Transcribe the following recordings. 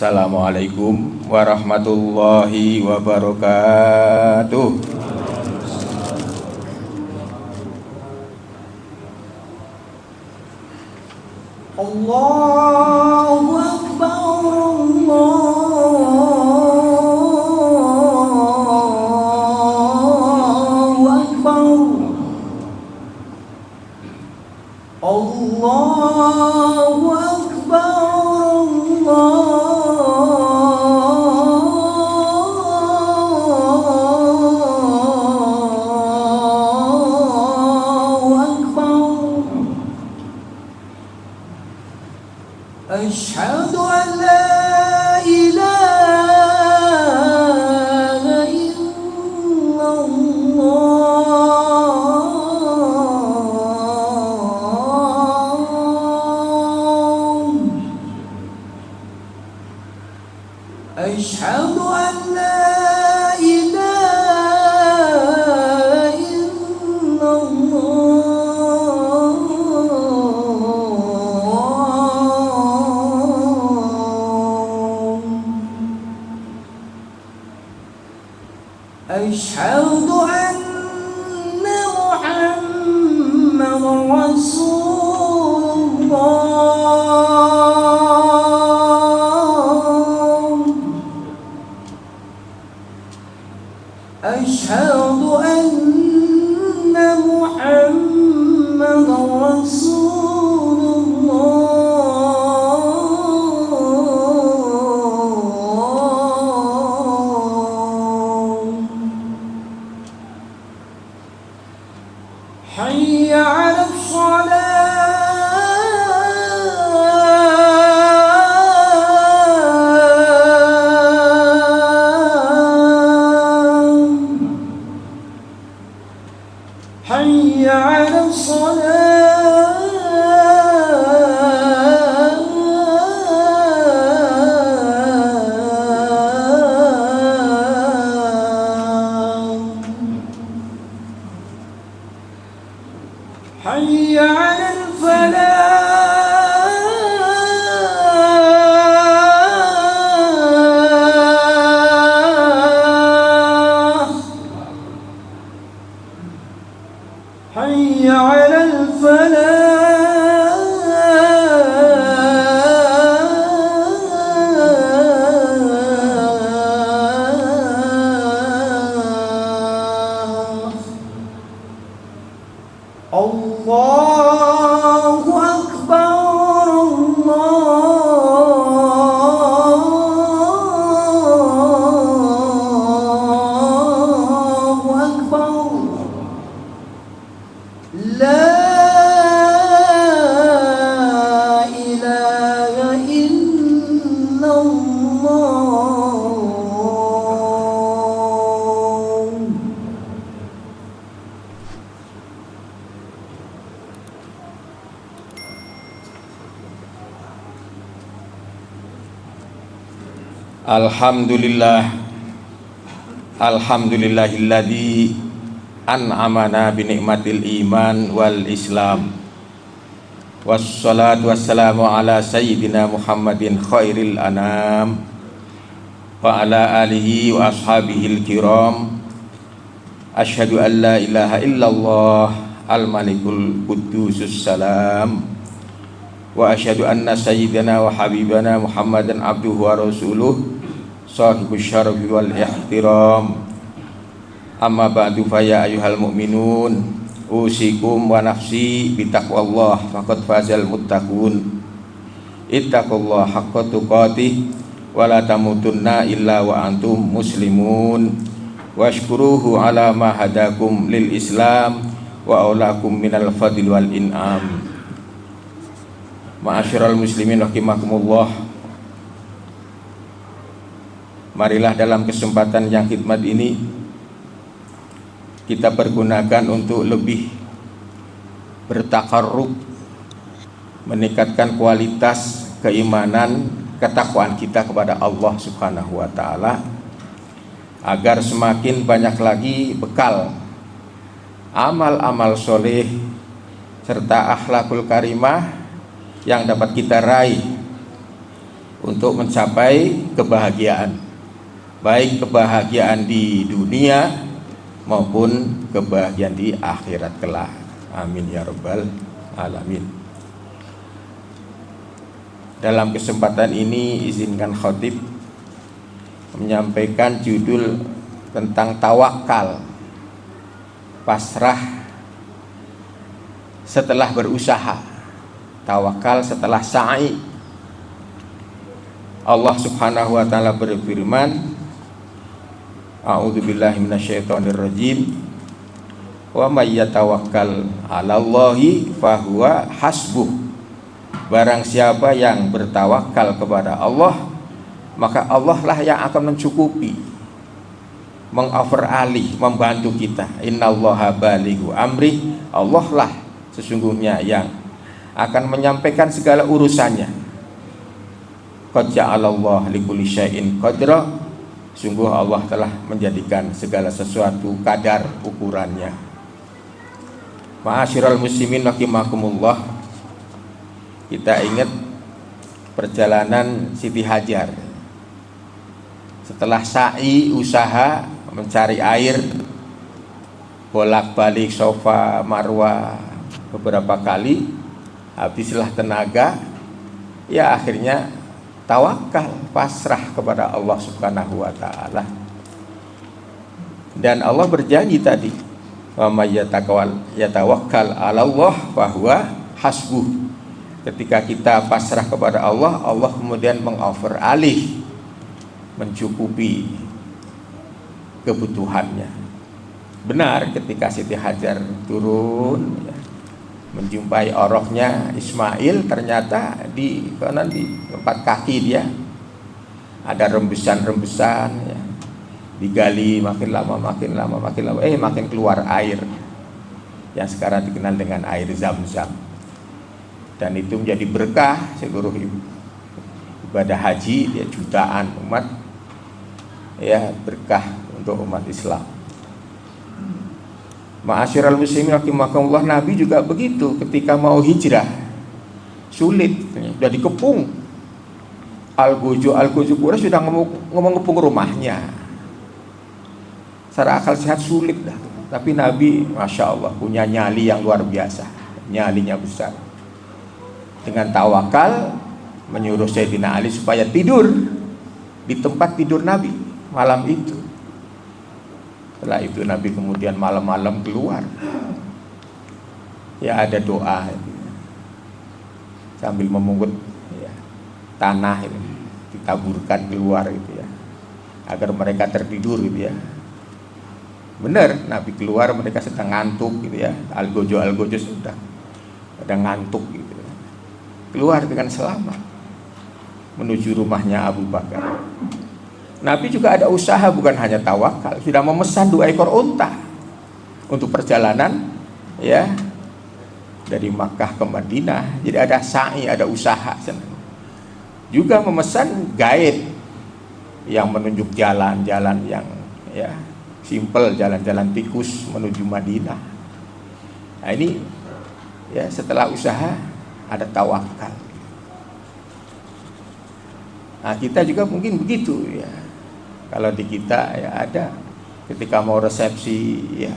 Assalamualaikum warahmatullahi wabarakatuh. Allahu Akbar, Allahu Akbar, Allahu Akbar, Allahu Akbar. Asyhadu an la ilaha illallah. Asyhadu an la ilaha illallah. Asyhadu anna Muhammadar Rasulullah. Asyhadu anna Muhammadar Rasulullah. Hayya 'ala shalah. Hayya 'ala shalah. Hayya 'alal falah. Hayya 'alal falah. Allahu Akbar, Allahu Akbar. La ilaha illallah. Alhamdulillahilladzi an'amana bi ni'matil iman wal islam. Wassalatu wassalamu ala sayyidina Muhammadin khairil anam wa ala alihi wa ashabihil kiram. Asyhadu an la ilaha illallah al-malikul qudusus salam wa asyhadu anna sayyidina wa habibana Muhammadan abduhu wa rasuluh sahibus syarafi wal ihtiram. Amma ba'du fa ya ayyuhal mu'minun usikum wa nafsi bitaqwallah faqad fazal muttaqun. Ittaqullaha haqqa tuqatih wa la tamutunna illa wa antum muslimun. Washkuruhu ala ma hadakum lil islam wa aulakum minal fadl wal in'am. Ma'asyiral muslimin rahimakumullah. Marilah dalam kesempatan yang khidmat ini kita pergunakan untuk lebih bertakarrub, meningkatkan kualitas keimanan, ketakwaan kita kepada Allah Subhanahu wa taala, agar semakin banyak lagi bekal amal-amal soleh serta akhlakul karimah yang dapat kita raih untuk mencapai kebahagiaan, baik kebahagiaan di dunia maupun kebahagiaan di akhirat kelak. Amin ya rabbal alamin. Dalam kesempatan ini izinkan khatib menyampaikan judul tentang tawakal, pasrah setelah berusaha, tawakal setelah sa'i. Allah Subhanahu wa taala berfirman, A'udzubillahi minasyaitonirrajim. Wa may yatawakkal 'alallahi fahuwa hasbuh. Barang siapa yang bertawakal kepada Allah, maka Allah lah yang akan mencukupi, mengoveralih, membantu kita. Innallaha balighu amri. Allah lah sesungguhnya yang akan menyampaikan segala urusannya. Qad ja'alallahu likulli syai'in qadra. Sungguh Allah telah menjadikan segala sesuatu kadar ukurannya. Ma'asyiral muslimin rahimakumullah. Kita ingat perjalanan Siti Hajar. Setelah sa'i, usaha mencari air, bolak-balik Safa Marwah beberapa kali, habislah tenaga, ya akhirnya tawakal, pasrah kepada Allah Subhanahu wa taala. Dan Allah berjanji tadi, wa may yatawakkal 'alallah fahuwa hasbuh. Ketika kita pasrah kepada Allah, Allah kemudian mengoveralih, mencukupi kebutuhannya. Benar, ketika Siti Hajar turun ya, menjumpai oroknya Ismail, ternyata di kanan di tempat kaki dia ada rembesan-rembesan ya. Digali makin lama makin keluar air yang sekarang dikenal dengan air Zam-Zam. Dan itu menjadi berkah seluruh ibadah haji ya, jutaan umat ya, berkah untuk umat Islam. Ma'asyiral muslimin rahimakumullah, Nabi juga begitu ketika mau hijrah. Sulit, sudah dikepung. Al-Gojo Quraisy sudah ngepung rumahnya. Secara akal sehat sulit dah. Tapi Nabi Masya Allah punya nyali yang luar biasa. Nyalinya besar. Dengan tawakal menyuruh Sayyidina Ali supaya tidur di tempat tidur Nabi malam itu. Setelah itu Nabi kemudian malam-malam keluar. Ya ada doa sambil memungut ya, tanah itu, ditaburkan keluar gitu ya, agar mereka tertidur gitu ya. Benar, Nabi keluar mereka sedang ngantuk gitu ya. Al-Gojo sudah pada ngantuk gitu ya. Keluar dengan selamat menuju rumahnya Abu Bakar. Nabi juga ada usaha, bukan hanya tawakal, sudah memesan 2 ekor unta untuk perjalanan ya dari Makkah ke Madinah. Jadi ada sa'i, ada usaha. Juga memesan guide yang menunjuk jalan-jalan yang ya simple, jalan-jalan tikus menuju Madinah. Nah ini ya setelah usaha ada tawakal. Nah kita juga mungkin begitu ya. Kalau di kita ya ada ketika mau resepsi ya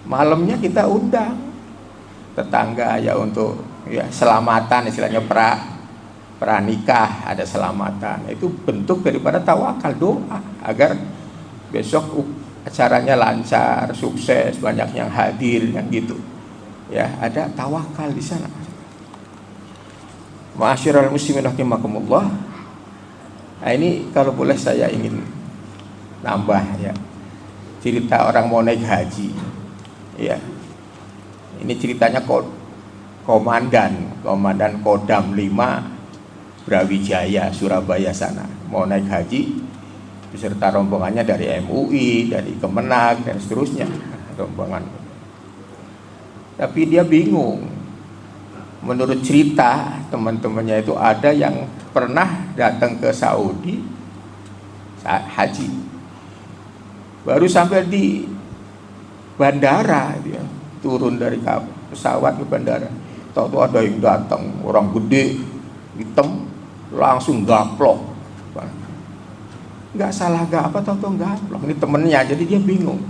malamnya kita undang tetangga ya untuk ya selamatan, istilahnya pranikah, ada selamatan. Itu bentuk daripada tawakal, doa agar besok acaranya lancar, sukses, banyak yang hadir kan gitu. Ya, ada tawakal di sana. Ma'asyiral muslimin rahimakumullah. Nah, ini kalau boleh saya ingin nambah ya. Cerita orang mau naik haji. Ya. Ini ceritanya komandan Kodam 5 Brawijaya Surabaya sana mau naik haji beserta rombongannya dari MUI, dari Kemenag dan seterusnya rombongan. Tapi dia bingung. Menurut cerita teman-temannya itu ada yang pernah datang ke Saudi saat haji. Baru sampai di bandara dia turun dari pesawat ke bandara. Tahu ada yang datang, orang gede, hitam, langsung gaplok. Nggak salah gak apa, tahu-tahu gaplok. Ini temennya, jadi dia bingung.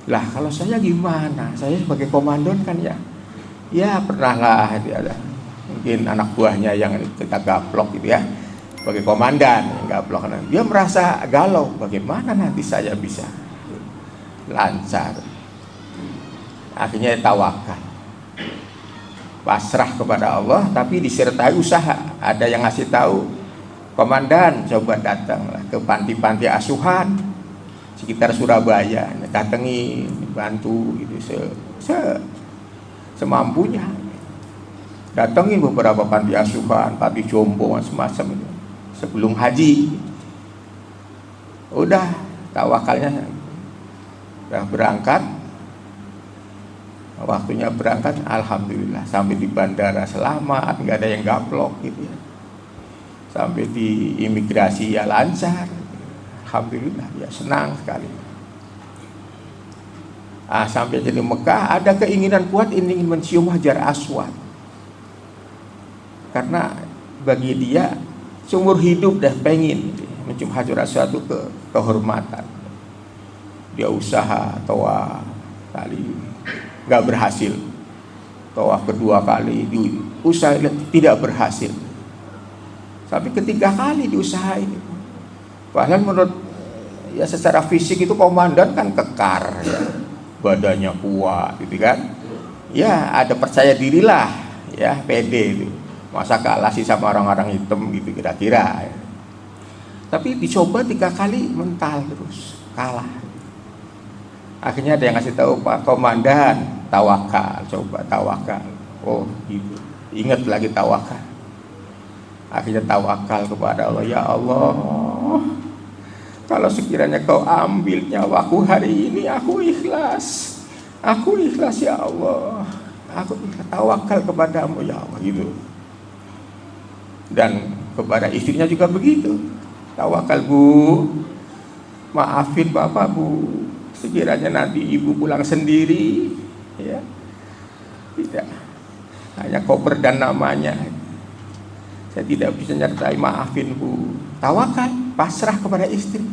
Lah kalau saya gimana? Saya sebagai komandan kan ya pernah lah ada mungkin anak buahnya yang kita gaplok gitu ya, sebagai komandan yang gaplok. Dia merasa galau, bagaimana nanti saya bisa lancar. Akhirnya tawakal, pasrah kepada Allah, tapi disertai usaha. Ada yang ngasih tahu, komandan coba datanglah ke panti-panti asuhan sekitar Surabaya, datangi, bantu gitu semampunya. Datangin beberapa panti asuhan, panti jompo semacam itu sebelum haji. Udah tawakalnya, udah berangkat. Waktunya berangkat, alhamdulillah sampai di bandara selamat, nggak ada yang gaplok gitu ya. Sampai di imigrasi ya lancar, alhamdulillah ya, senang sekali. Sampai jadi Mekah ada keinginan kuat ingin mencium Hajar Aswad, karena bagi dia seumur hidup dah pengen mencium Hajar Aswad itu kehormatan. Dia usaha tawaf kali nggak berhasil, tawaf kedua kali diusaha tidak berhasil, tapi ketiga kali diusahain. Padahal menurut ya secara fisik itu komandan kan kekar ya, badannya kuat gitu kan ya, ada percaya dirilah ya, pede itu, masa kalah sih sama orang-orang hitam gitu kira-kira ya. Tapi dicoba 3 kali mental terus kalah. Akhirnya ada yang ngasih tahu, Pak Komandan, tawakal, coba tawakal. Oh gitu, ingat lagi tawakal. Akhirnya tawakal kepada Allah, ya Allah, kalau sekiranya kau ambil nyawaku hari ini, aku ikhlas ya Allah, aku tawakal kepadamu ya Allah gitu. Dan kepada istrinya juga begitu, tawakal Bu, maafin Bapak Bu, sekiranya nanti Ibu pulang sendiri ya, tidak hanya koper dan namanya, saya tidak bisa nyertai, maafin Bu. Tawakal, pasrah kepada istri.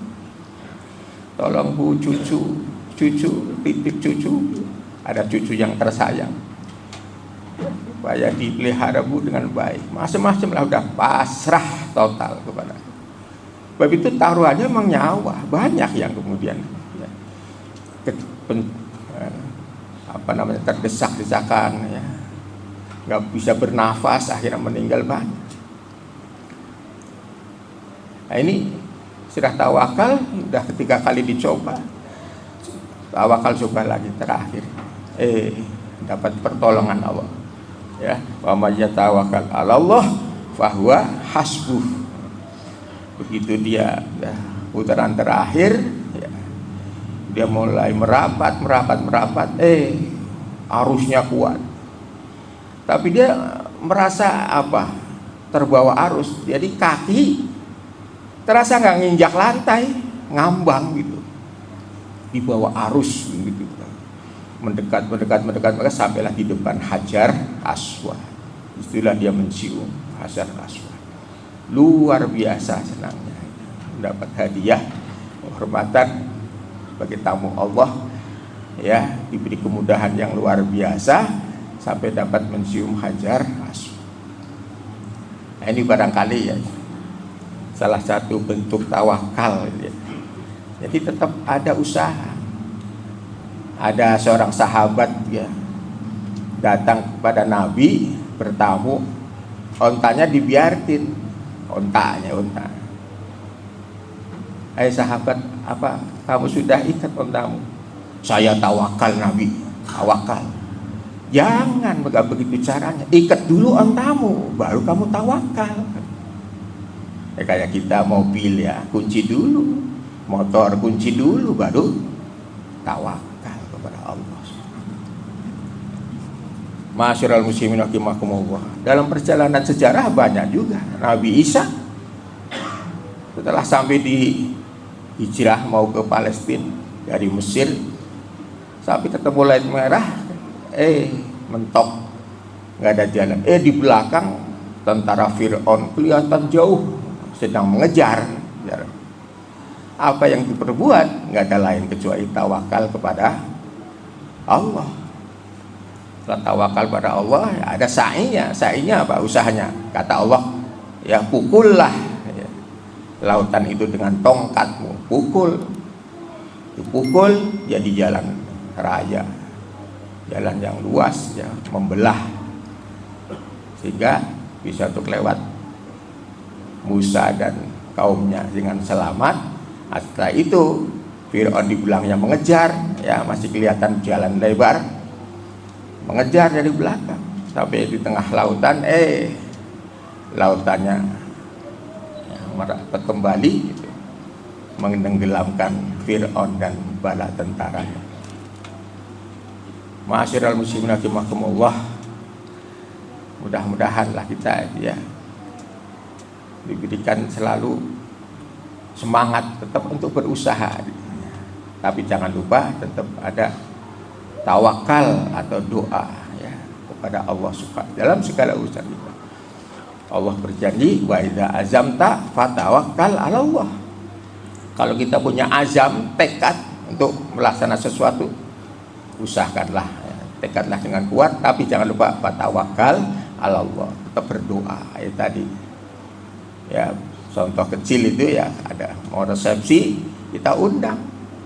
Tolong Bu, cucu, titip cucu, ada cucu yang tersayang, supaya dipelihara Bu dengan baik. Macam-macam lah, udah pasrah total kepada. Sebab itu taruhannya memang nyawa. Banyak yang kemudian ya, terdesak-desakan ya, nggak bisa bernafas, akhirnya meninggal banyak. Nah ini sudah tawakal, udah 3 kali dicoba, tawakal coba lagi terakhir, dapat pertolongan Allah ya. Wa may yatawakkal 'alallah fahuwa hasbuh. Begitu dia putaran terakhir ya, dia mulai merapat, arusnya kuat, tapi dia merasa terbawa arus, jadi kaki terasa nggak nginjak lantai, ngambang gitu, di bawah arus gitu, mendekat sampailah di depan Hajar Aswad. Itulah dia mencium Hajar Aswad, luar biasa senangnya, mendapat hadiah kehormatan sebagai tamu Allah ya, diberi kemudahan yang luar biasa sampai dapat mencium Hajar Aswad. Nah, ini barangkali ya salah satu bentuk tawakal ya. Jadi tetap ada usaha. Ada seorang sahabat ya, datang kepada Nabi bertamu, ontanya dibiartin, onta. Sahabat, apa kamu sudah ikat ontamu? Saya tawakal Nabi, tawakal. Jangan begitu caranya, ikat dulu ontamu, baru kamu tawakal. Kayak kita mobil ya, kunci dulu, motor kunci dulu, baru tawakal kepada Allah. Masyarul muslimin rahimakumullah. Dalam perjalanan sejarah banyak juga. Nabi Isa setelah sampai di hijrah mau ke Palestina dari Mesir, sampai ketemu lampu merah, mentok, nggak ada jalan. Di belakang tentara Fir'aun kelihatan jauh sedang mengejar. Apa yang diperbuat nggak ada lain kecuali tawakal kepada Allah. Setelah tawakal pada Allah, ya ada sa'inya. Sa'inya apa? Usahanya. Kata Allah, ya pukullah ya, lautan itu dengan tongkatmu. Pukul. Dipukul jadi jalan raya, jalan yang luas ya, membelah sehingga bisa untuk lewat Musa dan kaumnya dengan selamat. Setelah itu Fir'aun dibilangnya mengejar, ya masih kelihatan jalan lebar, mengejar dari belakang sampai di tengah lautan, lautannya ya, merapat kembali gitu, menenggelamkan Fir'aun dan bala tentaranya. Ma'asyiral muslimin rahimakumullah, mudah-mudahanlah kita ya diberikan selalu semangat tetap untuk berusaha, tapi jangan lupa tetap ada tawakal atau doa ya kepada Allah Subhanahu dalam segala urusan kita. Allah berjanji, wa idza azamta fatawakkal 'ala Allah. Kalau kita punya azam, tekad untuk melaksanakan sesuatu, usahakanlah ya, tekadlah dengan kuat, tapi jangan lupa fatawakkal 'ala Allah, tetap berdoa. Ya tadi ya, contoh kecil itu ya, ada mau resepsi, kita undang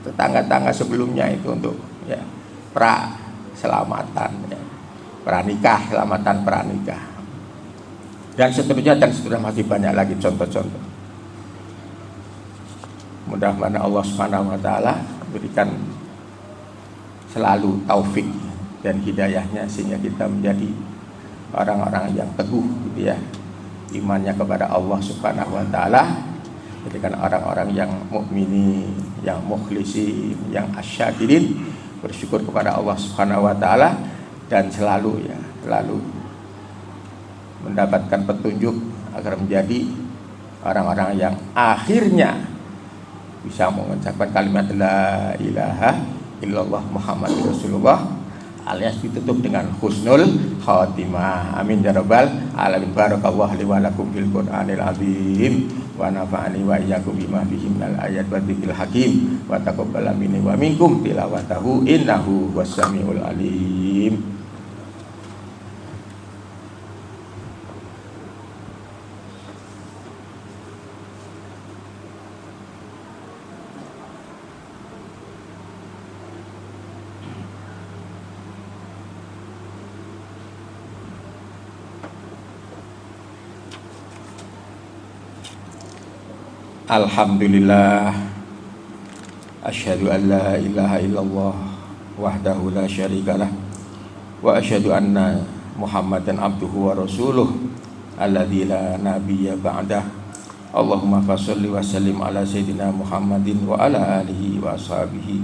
tetangga-tangga sebelumnya itu untuk ya selamatan ya, pranikah, selamatan pranikah, dan seterusnya masih banyak lagi contoh-contoh. Mudah-mudahan Allah Subhanahu wa taala berikan selalu taufik dan hidayahnya sehingga kita menjadi orang-orang yang teguh gitu ya, imannya kepada Allah Subhanahu wa taala, jadikan orang-orang yang mukminin, yang mukhlisin, yang asyakirin, bersyukur kepada Allah Subhanahu wa taala, dan selalu mendapatkan petunjuk agar menjadi orang-orang yang akhirnya bisa mengucapkan kalimat la ilaha illallah Muhammadur Rasulullah, alias ditutup dengan husnul khatimah. Amin ya rabbal alamin. Barakallahu li wa lakum fil Qur'anil azim wa nafa'ani wa iyyakum bima fihi minal ayat wa dzikril hakim wa taqabbal minni wa minkum tilawatahu innahu was-sami'ul alim. Alhamdulillah, asyhadu an la ilaha illallah wahdahu la syarikalah wa asyhadu anna Muhammadan abduhu wa rasuluh alladzi la nabiyya ba'dah. Allahumma fasholli wa sallim ala sayyidina Muhammadin wa ala alihi wa ashabihi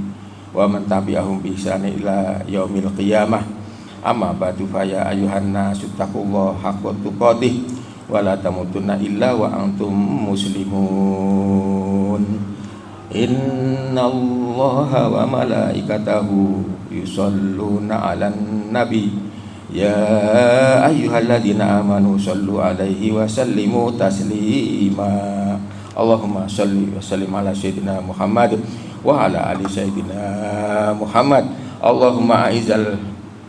wa man tabi'ahum bi ihsan ila yaumil qiyamah. Amma ba'du, fa ya ayyuhan nasu taqullaha haqqa tuqatih wa la tamutunna illa wa antum muslimun. Innallaha wa malaikatahu yusholluna 'alan nabi ya ayyuhalladzina amanu shollu 'alaihi wa sallimu taslima. Allahumma sholli wa sallim ala sayyidina Muhammad wa ala ali sayyidina Muhammad. Allahumma a'izzal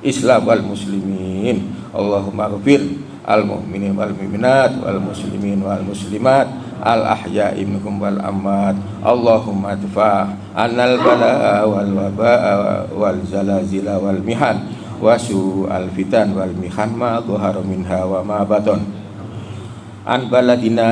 islam wal muslimin, Allahumma ghfir al mu'minin wal mu'minat wal muslimin wal muslimat al ahya'i minhum wal amwat. Allahumma dfa' anal bala wal waba wal zalazila wal mihan wa su'al fitan wal mihan ma dhahara minha wa ma baton an baladina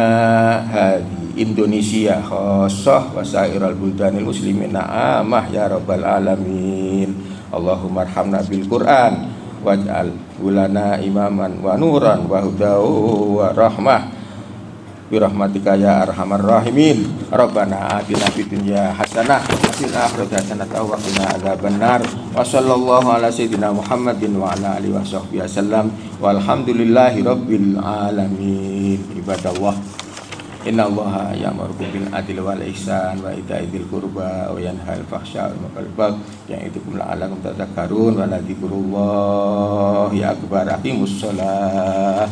hadi Indonesia khassah wa sairal buldanil muslimina amah ya rabbal alamin. Allahumma arhamna bil Qur'an waj'al ulana imaman wa nuran wa hudaw wa rahmah bi rahmatika ya arhamar rahimin. Rabbana atina fid dunya hasanah wa fil akhirati hasanah wa qina adzabannar. Wa sallallahu ala sayyidina Muhammadin wa ala alihi washabbihi wasallam walhamdulillahi rabbil alamin. Ibadallah, innallaha ya'muru bil adli wal ihsan wa ita'i dzil qurba wa yanha 'anil fahsya'i wal munkari wal baghi ya'idukum la'allakum tadhakkarun wa la dzikrullahi akbar. Aqimussalah.